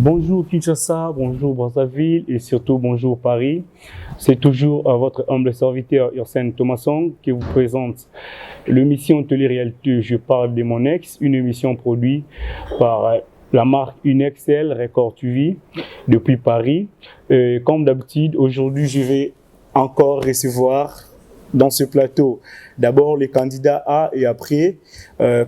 Bonjour Kinshasa, bonjour Brazzaville et surtout bonjour Paris. C'est toujours votre humble serviteur Ursen Thomasson qui vous présente l'émission Télé-Réalité Je parle de mon ex, une émission produite par la marque Unexcel Record TV depuis Paris. Comme d'habitude, aujourd'hui je vais encore recevoir dans ce plateau d'abord les candidats A et après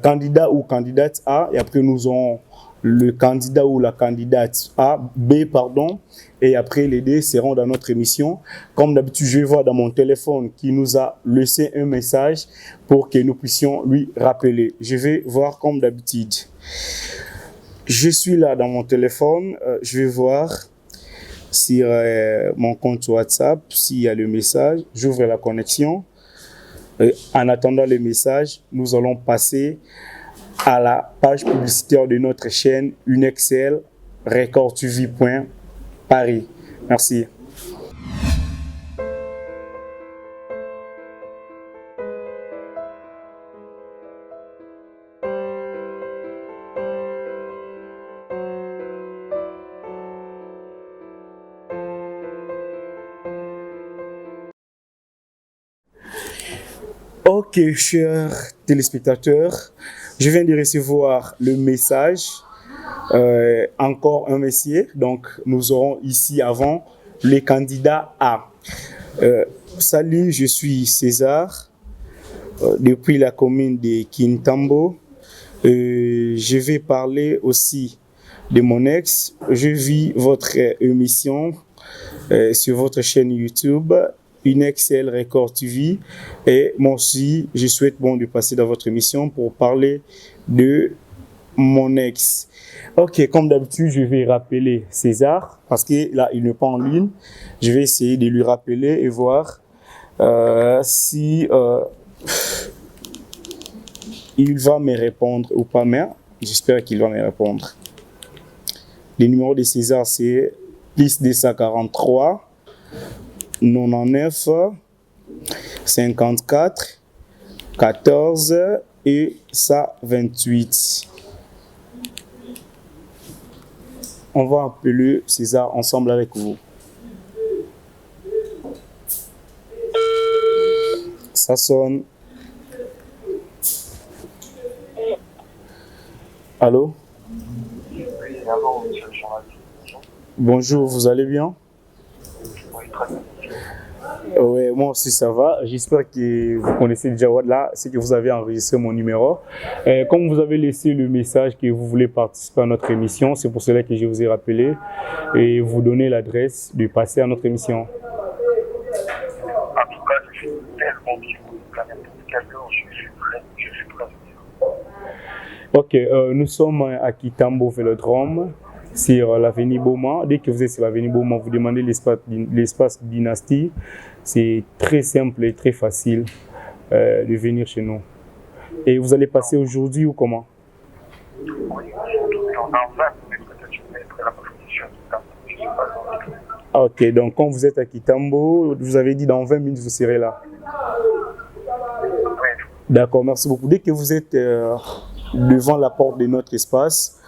candidat ou candidate A et après nous aurons le candidat ou la candidate A, B, pardon, et après les deux seront dans notre émission. Comme d'habitude, je vais voir dans mon téléphone qui nous a laissé un message pour que nous puissions lui rappeler. Je vais voir comme d'habitude. Je suis là dans mon téléphone, je vais voir sur mon compte WhatsApp s'il y a le message. J'ouvre la connexion. En attendant le message, nous allons passer à la page publicitaire de notre chaîne Unexcel Record TV Paris. Merci. Ok, chers téléspectateurs, je viens de recevoir le message, encore un messier, donc nous aurons ici avant les candidats A. Salut, je suis César, depuis la commune de Kintambo. Je vais parler aussi de mon ex. Je vis votre émission sur votre chaîne YouTube. Unexcel Record TV et moi aussi je souhaite de passer dans votre émission pour parler de mon ex. Ok, comme d'habitude je vais rappeler César parce que là il n'est pas en ligne. Je vais essayer de lui rappeler et voir si il va me répondre ou pas, mais j'espère qu'il va me répondre. Le numéro de César c'est plus 243 99 54 14 et 128. On va appeler César ensemble avec vous. Ça sonne. Allô? Bonjour, vous allez bien? Oui, très bien. Oui, moi aussi ça va. J'espère que vous connaissez déjà là, c'est que vous avez enregistré mon numéro. Comme vous avez laissé le message que vous voulez participer à notre émission, c'est pour cela que je vous ai rappelé et vous donner l'adresse de passer à notre émission. En tout cas, je suis tellement disponible à n'importe quelle heure, je suis prêt. Ok, nous sommes à Kitambo Vélodrome, sur l'avenue Boma. Dès que vous êtes sur l'avenue Boma, vous demandez l'espace Dynastie. C'est très simple et très facile de venir chez nous. Et vous allez passer aujourd'hui ou comment? Oui, dans 20 minutes, peut-être je vais mettre la position de Kitambo. Je ne sais pas. Ah, ok, donc quand vous êtes à Kitambo, vous avez dit dans 20 minutes vous serez là. Oui. D'accord, merci beaucoup. Dès que vous êtes devant la porte de notre espace,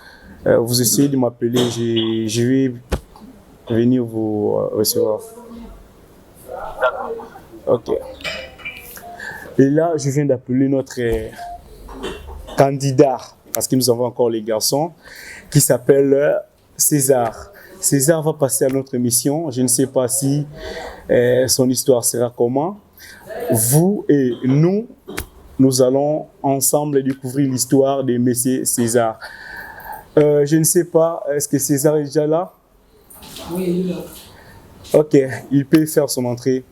vous essayez de m'appeler, je vais venir vous recevoir. Ok. Et là, je viens d'appeler notre candidat, parce que nous avons encore les garçons, qui s'appelle César. César va passer à notre émission. Je ne sais pas si son histoire sera comment. Vous et nous allons ensemble découvrir l'histoire de Monsieur César. Je ne sais pas, est-ce que César est déjà là? Oui, il est là. Ok, il peut faire son entrée.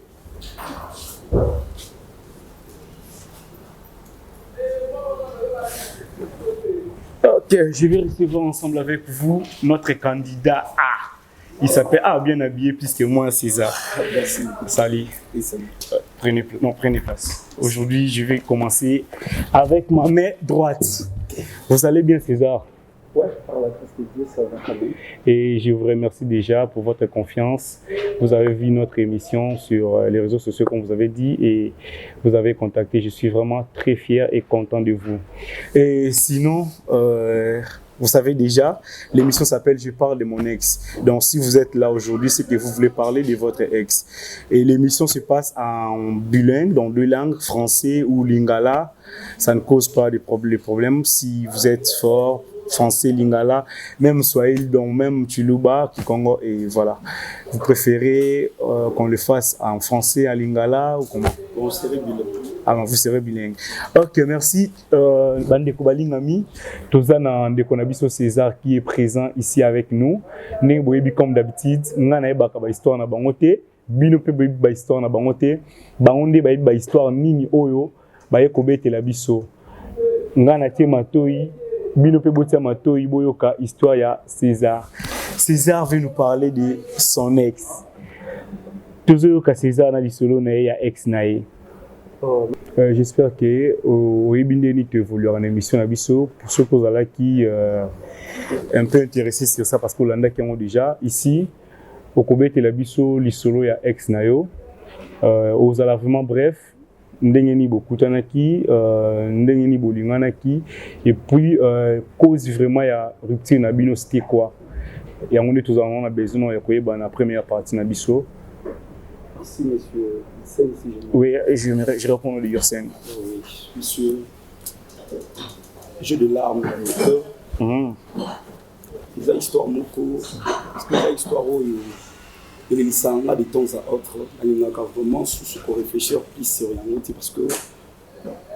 Ok, je vais recevoir ensemble avec vous notre candidat A. Il s'appelle A, bien habillé, puisque moi, César. Merci. Salut. Et salut. Prenez place. Aujourd'hui, je vais commencer avec ma main droite. Vous allez bien, César? Ouais, par la grâce de Dieu, ça va très bien. Et je vous remercie déjà pour votre confiance. Vous avez vu notre émission sur les réseaux sociaux, comme vous avez dit, et vous avez contacté. Je suis vraiment très fier et content de vous. Et sinon, vous savez déjà, l'émission s'appelle Je parle de mon ex. Donc si vous êtes là aujourd'hui, c'est que vous voulez parler de votre ex. Et l'émission se passe en bilingue, dans 2 langues, français ou lingala. Ça ne cause pas de problèmes si vous êtes fort. Français, lingala, même Swahili, donc même Tuluba, Kikongo, et voilà. Vous préférez qu'on le fasse en français, en lingala ou comment? On serait bilingue. Ah, vous serez bilingue. Ok, merci. Bandeko Balingami, Tozana Ndeko Nabiso César qui est présent ici avec nous. Nous comme d'habitude, nous avons une histoire na bangote, bino pe ba histoire na bangote, bangonde ba histoire nini oyo, ba yekobete la biso. Ngana te matoi Bino pe botia matoi boyoka histoire ya César. César veut nous parler de son ex. Tozoyoka César na lisolo na ya ex na ye. J'espère que au ebindeni te vouloir en émission na biso pour ceux qui un peu intéressés sur ça parce que l'anda qui ont déjà ici au kobete la biso lisolo ya ex na yo. Aux ala vraiment bref. Ndengeni bokutanaki ndengeni bolinganaki et puis cause vraiment ya rupture na bino c'était quoi et on est tous en a besoin ya koyeba na première partie na biso. Merci monsieur Sen, si oui je réponds de Yorsen. Oui monsieur, jeu de larmes dans le cœur. Ils ont histoire moko parce que la histoire où et les sanga de temps à autre, il y a vraiment sous qu'on réfléchir plus sur rien parce que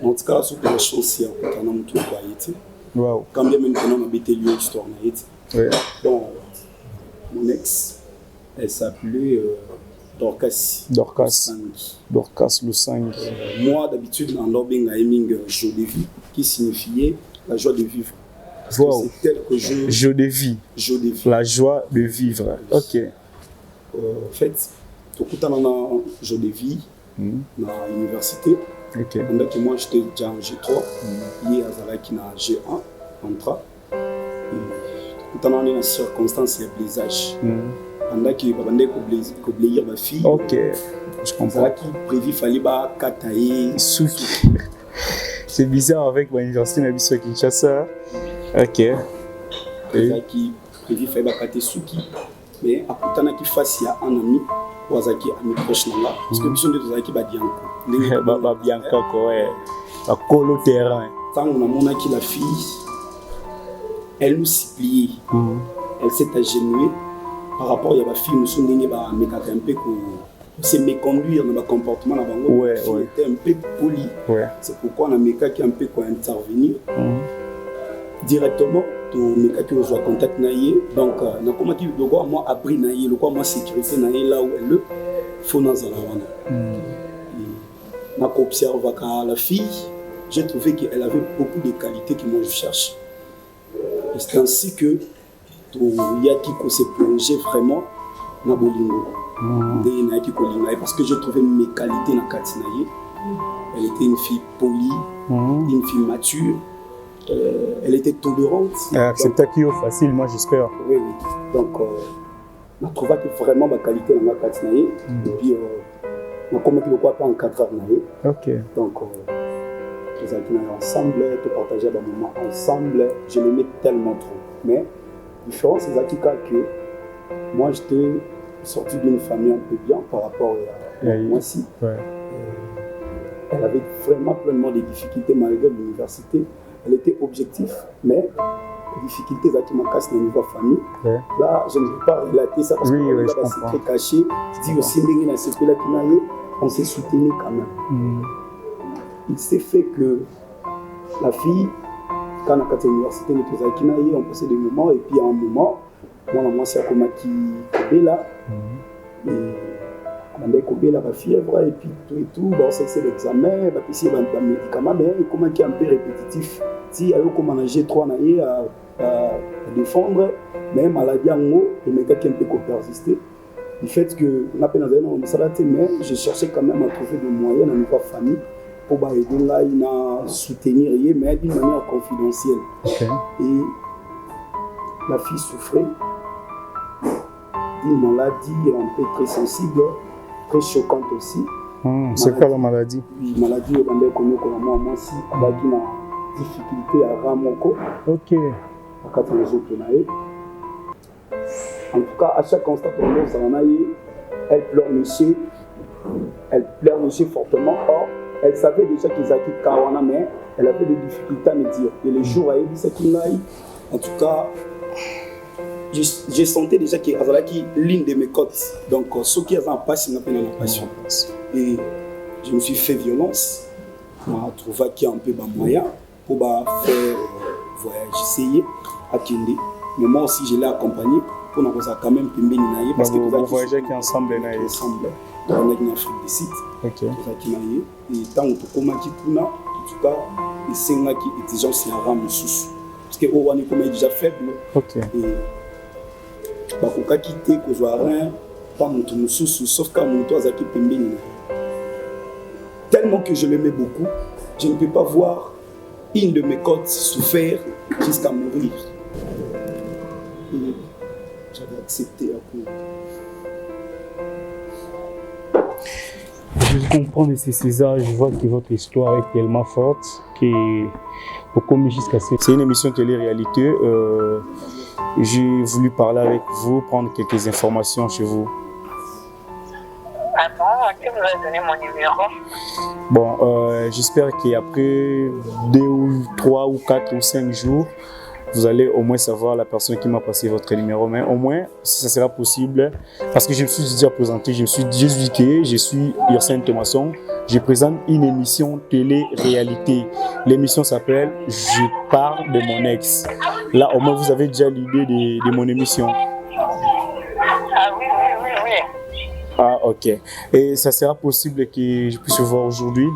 en tout cas sur la chose il y a un tout variété. Wow. Quand bien maintenant on habite lieu histoire naïte. Oui. Donc mon ex, elle s'appelait Dorcas. Dorcas le 5. Moi d'habitude dans l'obing à aiming joie de vie qui signifiait la joie de vivre. Wow. C'est tel que joie de vie. Joie de vie. La joie de vivre. OK. En fait, tout le temps dans le jeu de vie, dans l'université. Okay. Moi, j'étais déjà en G3, hier, j'étais en G1, entra. Tout le temps dans les circonstances, il y a blessage. Pendant que je blessir ma fille, ok, je comprends. Qui prévu fallait pas kataye. C'est bizarre avec l'université de Nabiso Kinshasa. Ok. Qui prévu fallait pas kataye Suki. Mais après tant qu'il fasse il y a un ami wazaki ami proche là parce que biso de zaki ba Bianca ba Bianca ko ba colo terrain tant on a mona qui la fille elle nous suppliait elle s'est agenouillée par rapport à la fille nous sont ndenge ba meka un peu ko c'est méconduire dans le comportement la bango était un peu poli c'est pourquoi on a meka qui un peu quoi intervenir directement to meka qui reçoit contact naie donc na comment qui le quoi moi abri naie le quoi moi sécurité naie là où elle faut dans la wana na ko observe la fille j'ai trouvé qu'elle avait beaucoup de qualités que moi je cherche et c'est ainsi que to ya qui ko s'est plongé vraiment na bolingo de na qui ko linga parce que j'ai trouvé mes qualités na katinaye elle était une fille polie une fille mature. Elle était tolérante. Acceptable facile, moi j'espère. Oui. Donc, on a trouvé vraiment ma qualité dans ma katinaye. Et puis, on a commis le quoi pas en 4 heures. Ok. Donc, nous avons ensemble, tout partager des moments ensemble. Je l'aimais tellement trop. Mais, la différence, c'est que moi j'étais sorti d'une famille un peu bien par rapport à moi-ci. Elle avait vraiment pleinement des difficultés malgré l'université. Elle était objective, mais les difficultés qui m'ont cassé dans niveau famille. Là, je ne vais pas relater ça parce que c'est très caché. Je dis aussi, on s'est soutenu quand même. Il s'est fait que la fille, quand on a quitté l'université, on passait des moments, et puis à un moment, moi, c'est comme qui là. Et on a la fièvre, et puis tout, c'est l'examen, puis c'est un médicament, mais comment qui est un peu répétitif. Si on a G3 à défendre, mais maladie en haut, et mes gars qui un peu persister. Du fait que on a peine mais je cherchais quand même à trouver des moyens dans notre famille pour aider là, il a soutenir, mais d'une manière confidentielle. Et la fille souffrait d'une maladie un peu très sensible. Très choquante aussi. C'est quoi la maladie? Oui, maladie, on a connu comme moi aussi, avec une difficulté à Ramoko. Ok. En tout cas, à chaque instant, elle pleure monsieur fortement. Or, elle savait déjà qu'ils avaient quitté Kawana, mais elle avait des difficultés à me dire. Et les jours, elle dit qu'il en tout cas, je sentais déjà qu'il y avait l'une de mes côtes. Donc, ce qui avait un pas, c'est une passion. Et je me suis fait violence. Je me trouvé qu'il y a un peu de moyen pour faire voyage, essayer à Kindi. Mais moi aussi, je l'ai accompagné pour nous quand même parce que vous voyagez ensemble en Afrique du Sud. Ok. Et tant que tu en tout cas, il y a une exigence qui est parce que on est déjà faible. Ok. Et bah quitter que je rien pas mon sauf quand mon toit qui tellement que je l'aimais beaucoup, je ne peux pas voir une de mes côtes souffrir jusqu'à mourir. Et j'avais accepté à coup. Je comprends de ces César, je vois que votre histoire est tellement forte que comme jusqu'à c'est une émission télé-réalité. J'ai voulu parler avec vous, prendre quelques informations chez vous. Ah bon, qui vous a donné mon numéro? Bon, j'espère qu'après 2 ou 3 ou 4 ou 5 jours, vous allez au moins savoir la personne qui m'a passé votre numéro. Mais au moins, si ça sera possible, parce que je me suis déjà présenté, je me suis dit que je suis Yorsène Thomasson. Je présente une émission télé-réalité. L'émission s'appelle « Je parle de mon ex ». Là, au moins, vous avez déjà l'idée de mon émission. Ah oui. Ah, ok. Et ça sera possible que je puisse vous voir aujourd'hui? Oui,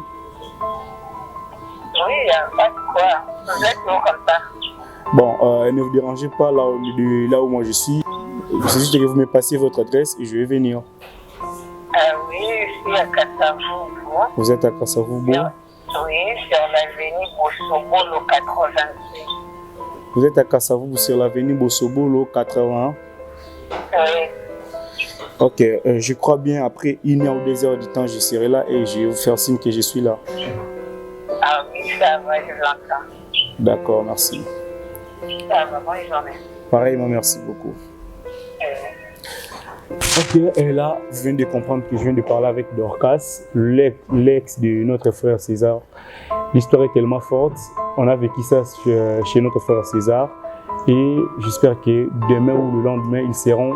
il n'y a pas de quoi. Vous êtes où comme ça? Bon, ne vous dérangez pas là où moi je suis. C'est juste que vous me passiez votre adresse et je vais venir. Oui, je suis à Kassavou. Vous êtes à Kassavou? Oui, sur l'avenue Bossobolo 86. Vous êtes à Kassavou sur l'avenue Bossobolo 80? Oui. Ok, je crois bien après 1 heure ou 2 heures du temps, je serai là et je vais vous faire signe que je suis là. Ah oui, ça va, je l'entends. D'accord, merci. Ça va, bonne journée. Pareillement, merci beaucoup. Ok, et là, vous venez de comprendre que je viens de parler avec Dorcas, l'ex de notre frère César. L'histoire est tellement forte, on a vécu ça chez notre frère César. Et j'espère que demain ou le lendemain, ils seront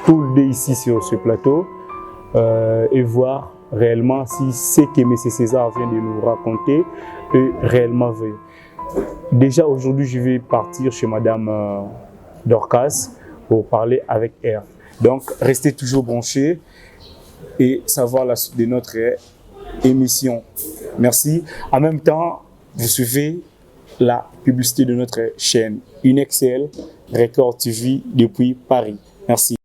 tous les deux ici sur ce plateau et voir réellement si ce que M. César vient de nous raconter est réellement vrai. Déjà aujourd'hui, je vais partir chez Madame Dorcas pour parler avec elle. Donc, restez toujours branchés et savoir la suite de notre émission. Merci. En même temps, vous suivez la publicité de notre chaîne Inexcel Record TV depuis Paris. Merci.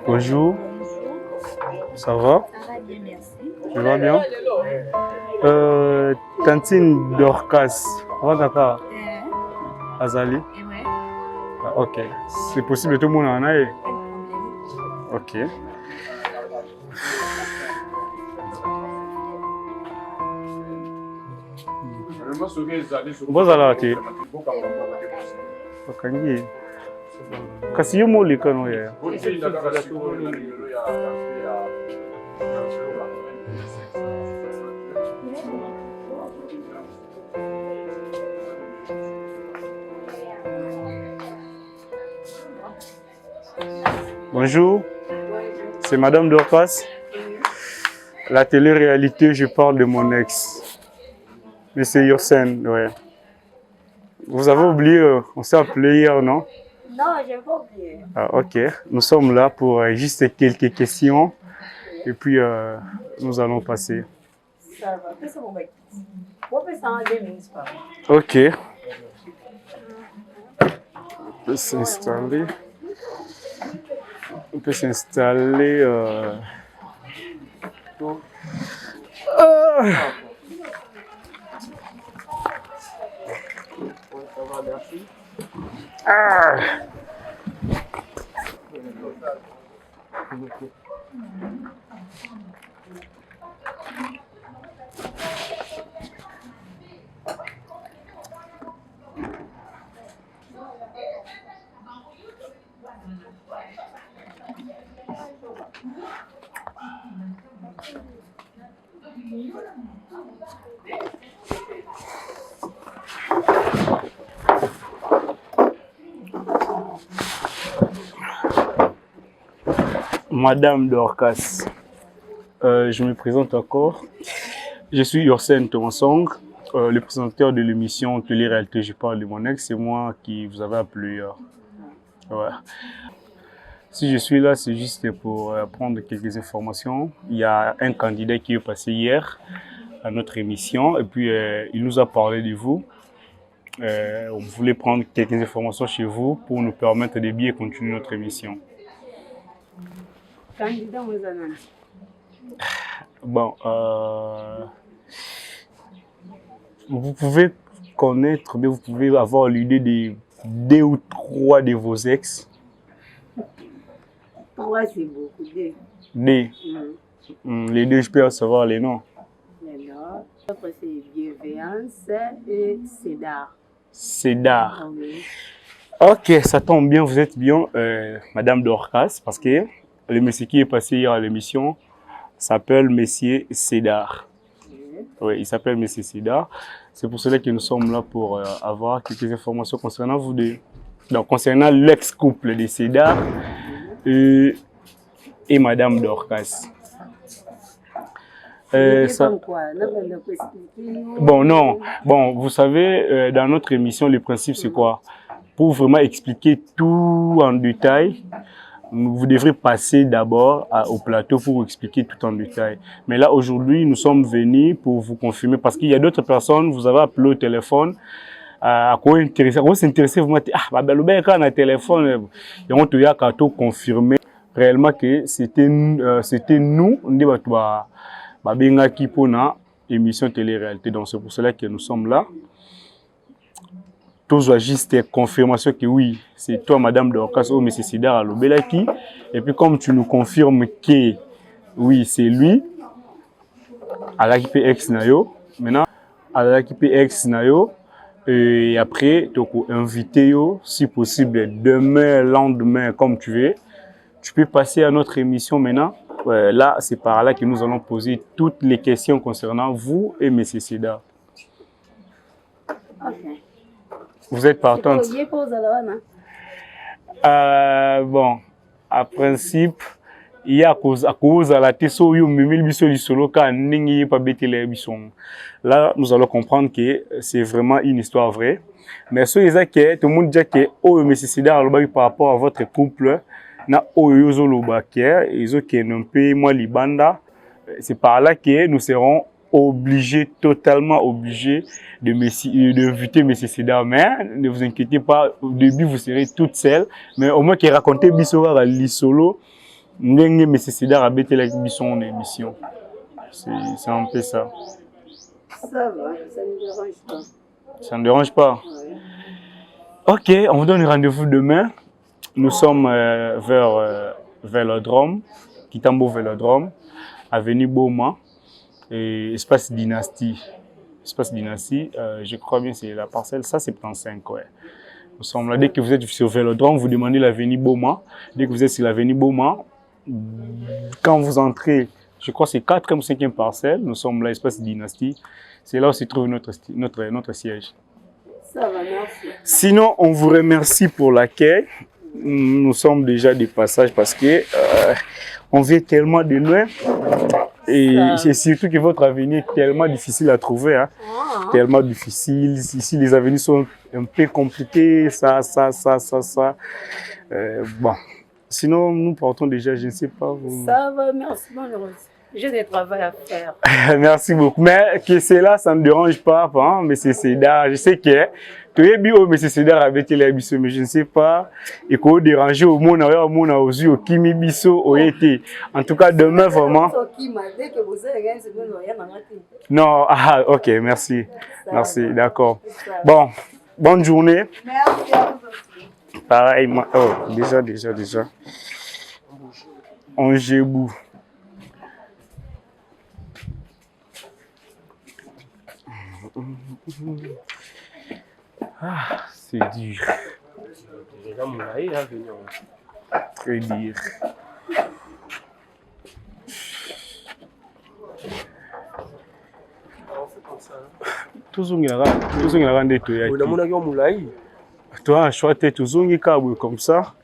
Bonjour. Ça va? Ça va bien, merci. Tu vas bien? Tantine Dorcas, Azali. Ah, ok. C'est possible, tout le monde en a. Ok. Vous allez bakangi kasi yo moleka no ya Bonjour, c'est Madame Dorcas. La télé-réalité, je parle de mon ex. Monsieur Yosen, ouais. Vous avez oublié, on s'est appelé hier, non? Non, je n'ai pas oublié. Ah, ok, nous sommes là pour juste quelques questions et puis nous allons passer. Ça va, c'est bon. On peut s'en aller, mais c'est pas grave. Ok. On peut s'installer. On peut s'installer. Madame Dorcas, je me présente encore. Je suis Yosen Thomasong, le présentateur de l'émission Télé-réalité. Je parle de mon ex, c'est moi qui vous avais appelé hier. Ouais. Si je suis là, c'est juste pour prendre quelques informations. Il y a un candidat qui est passé hier à notre émission et puis il nous a parlé de vous. On voulait prendre quelques informations chez vous pour nous permettre de bien continuer notre émission. Candidat aux annonces. Bon, vous pouvez connaître, mais vous pouvez avoir l'idée de 2 ou 3 de vos ex. 3, c'est beaucoup. 2. 2. Les 2, je peux savoir les noms. Les noms. L'autre, c'est Bienveillance et Cédar. Cédar. Oui. Ok, ça tombe bien, vous êtes bien, Madame Dorcas, parce que le monsieur qui est passé hier à l'émission s'appelle Monsieur Cédar. Oui, il s'appelle Monsieur Cédar. C'est pour cela que nous sommes là pour avoir quelques informations concernant vous deux. Donc, concernant l'ex-couple de Cédar et Madame Dorcas. Bon, non. Bon, vous savez, dans notre émission, le principe, c'est quoi? Pour vraiment expliquer tout en détail, vous devrez passer d'abord au plateau pour vous expliquer tout en détail. Mais là, aujourd'hui, nous sommes venus pour vous confirmer parce qu'il y a d'autres personnes, vous avez appelé au téléphone, à quoi s'intéresser, vous m'avez dit, ah, bah, le quand on a téléphone, et on te dit à confirmer réellement que c'était nous, on dit, bah, qui pour une émission télé-réalité. Donc, c'est pour cela que nous sommes là. Tous juste confirmation que oui, c'est toi, Madame Dorcas, ou M. Cédar à l'Obelaki. Et puis, comme tu nous confirmes que oui, c'est lui, à l'équipe ex Nayo, maintenant, à l'équipe ex Nayo, et après, tu peux inviter, si possible, demain, lendemain, comme tu veux. Tu peux passer à notre émission maintenant. Là, c'est par là que nous allons poser toutes les questions concernant vous et M. Cédar. Ok. Vous êtes partante? Bon, à principe, il y a à cause à la teso yo mimil biso du solo ka ningi pa betele bison. Là, nous allons comprendre que c'est vraiment une histoire vraie. Mais ce que tout le monde dit que oh M. Cédar par rapport à votre couple na oyo zoloba ke ils que non pe moi libanda. C'est par là que nous serons totalement obligés d'inviter M. Cédar. Mais ne vous inquiétez pas, au début vous serez toute seule. Mais au moins qu'il raconte Bissora à l'isolo, M. Cédar a bêté la son émission. C'est un peu ça. Ça va, ça ne me dérange pas. Ça ne dérange pas? Oui. Ok, on vous donne rendez-vous demain. Nous sommes vers Vélodrome, Kitambo Vélodrome, avenue Boma, et Espace Dynastie. Espace Dynastie, je crois bien c'est la parcelle, ça c'est 75, ouais. Nous sommes là, dès que vous êtes sur Vélodrome, vous demandez l'avenue Boma. Dès que vous êtes sur l'avenue Boma, quand vous entrez, je crois que c'est 4e ou 5e parcelle, nous sommes là, Espace Dynastie. C'est là où se trouve notre siège. Ça va, merci. Sinon, on vous remercie pour l'accueil. Nous sommes déjà de passage parce que on vient tellement de loin. Et c'est surtout que votre avenue est tellement difficile à trouver. Hein. Tellement difficile. Ici, les avenues sont un peu compliquées. Ça. Bon. Sinon, nous partons déjà, je ne sais pas. Ça va, merci, malheureusement. J'ai des travail à faire. Merci beaucoup. Mais que cela, ça ne me dérange pas, hein, mais c'est Cédar. Je sais que tu es bio, mais c'est Cédar avec les bisous, mais je ne sais pas. Et qu'on déranger au monde, aux yeux, au Kimi Bisso, au été. En tout cas, demain, vraiment. Non, ah, ok, merci. Merci, d'accord. Bon, bonne journée. Merci à vous. Pareil, oh, déjà. On jébou. Ah, c'est dur. Très dur. Toi, je suis toujours comme ça.